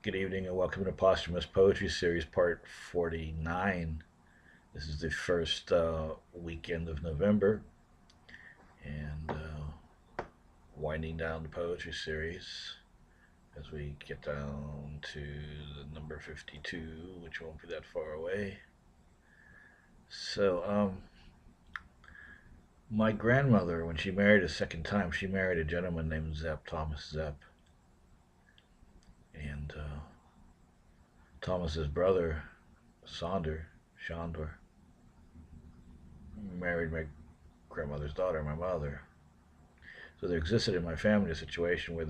Good evening and welcome to Posthumous Poetry Series Part 49. This is the first weekend of November and winding down the poetry series as we get down to the number 52, which won't be that far away. So, my grandmother, when she married a second time, she married a gentleman named Zepp, Thomas Zepp. And Thomas's brother, Shandor, married my grandmother's daughter, my mother. So there existed in my family a situation where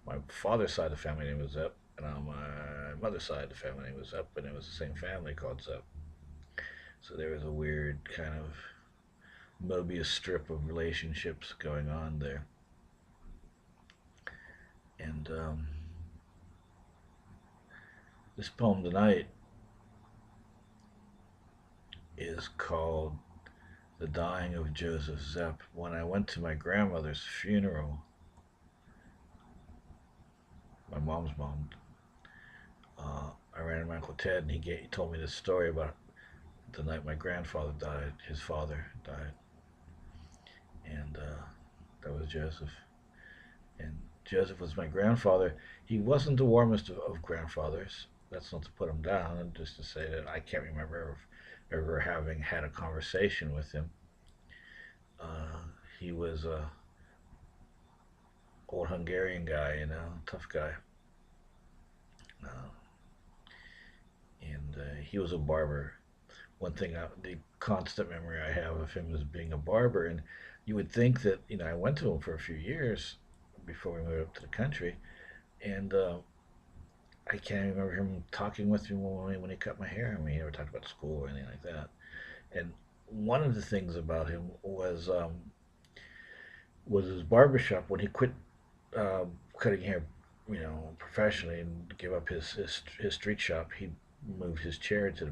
my father's side of the family name was Zepp, and on my mother's side the family name was Zepp, and it was the same family called Zepp. So there was a weird kind of Mobius strip of relationships going on there. And this poem tonight is called The Dying of Joseph Zepp. When I went to my grandmother's funeral, my mom's mom, I ran into my Uncle Ted, and he told me this story about the night my grandfather died. His father died, and that was Joseph. And Joseph was my grandfather. He wasn't the warmest of grandfathers. That's not to put him down, just to say that I can't remember ever having had a conversation with him. He was a old Hungarian guy, tough guy. Uh, and he was a barber. One thing, the constant memory I have of him is being a barber. And you would think that, I went to him for a few years before we moved up to the country. And I can't even remember him talking with me when he cut my hair. I mean, he never talked about school or anything like that. And one of the things about him was his barbershop. When he quit cutting hair, professionally, and gave up his street shop, he moved his chair to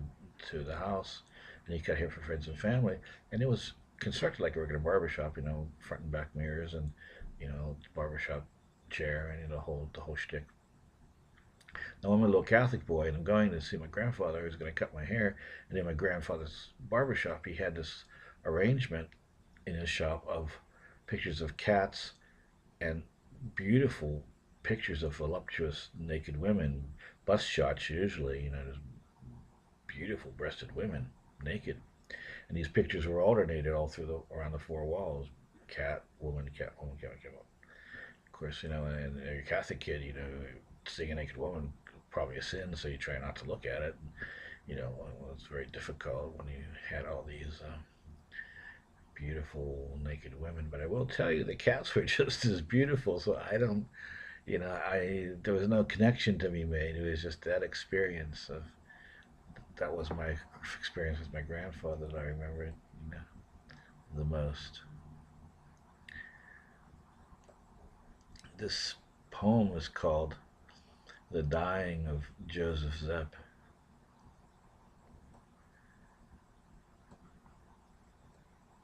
the house, and he cut hair for friends and family. And it was constructed like a regular barbershop, front and back mirrors, and barbershop chair, and the whole shtick. Now I'm a little Catholic boy, and I'm going to see my grandfather who's going to cut my hair. And in my grandfather's barbershop, he had this arrangement in his shop of pictures of cats and beautiful pictures of voluptuous naked women, bust shots usually, just beautiful breasted women naked. And these pictures were alternated all through around the four walls: cat, woman, cat, woman, cat, woman. Of course, and you're a Catholic kid, seeing a naked woman probably a sin, so you try not to look at it. Well, it's very difficult when you had all these beautiful naked women. But I will tell you, the cats were just as beautiful. So I don't, I there was no connection to be made. It was just that experience of that was my experience with my grandfather that I remember, the most. This poem is called The Dying of Joseph Zepp.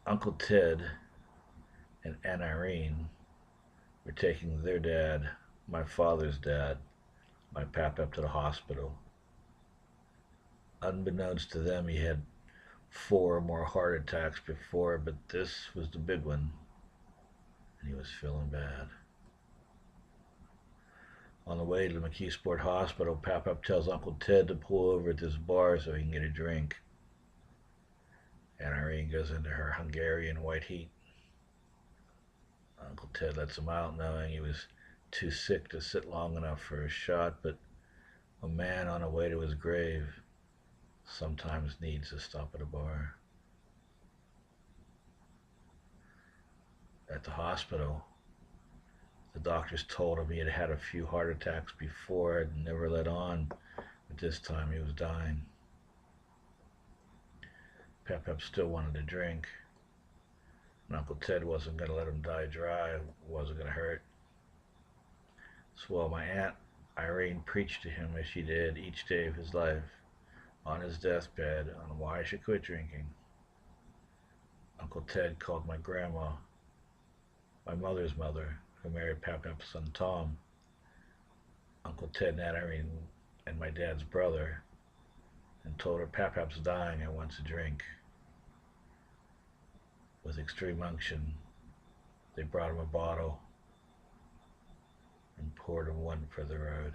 Uncle Ted and Aunt Irene were taking their dad, my father's dad, my papap, to the hospital. Unbeknownst to them, he had four or more heart attacks before, but this was the big one, and he was feeling bad. On the way to the mckeesport hospital, papap tells Uncle Ted to pull over at this bar so he can get a drink. And Irene goes into her Hungarian white heat. Uncle Ted lets him out, knowing he was too sick to sit long enough for a shot, but a man on the way to his grave sometimes needs to stop at a bar. At the hospital, the doctors told him he had had a few heart attacks before and never let on, but this time he was dying. Pep still wanted to drink, and Uncle Ted wasn't going to let him die dry, wasn't going to hurt. So while my Aunt Irene preached to him as she did each day of his life, on his deathbed, on why I should quit drinking, Uncle Ted called my grandma, my mother's mother, who married Papap's son Tom, Uncle Ted and Aunt Irene and my dad's brother and told her Papap's dying and wants a drink. With extreme unction, they brought him a bottle and poured him one for the road.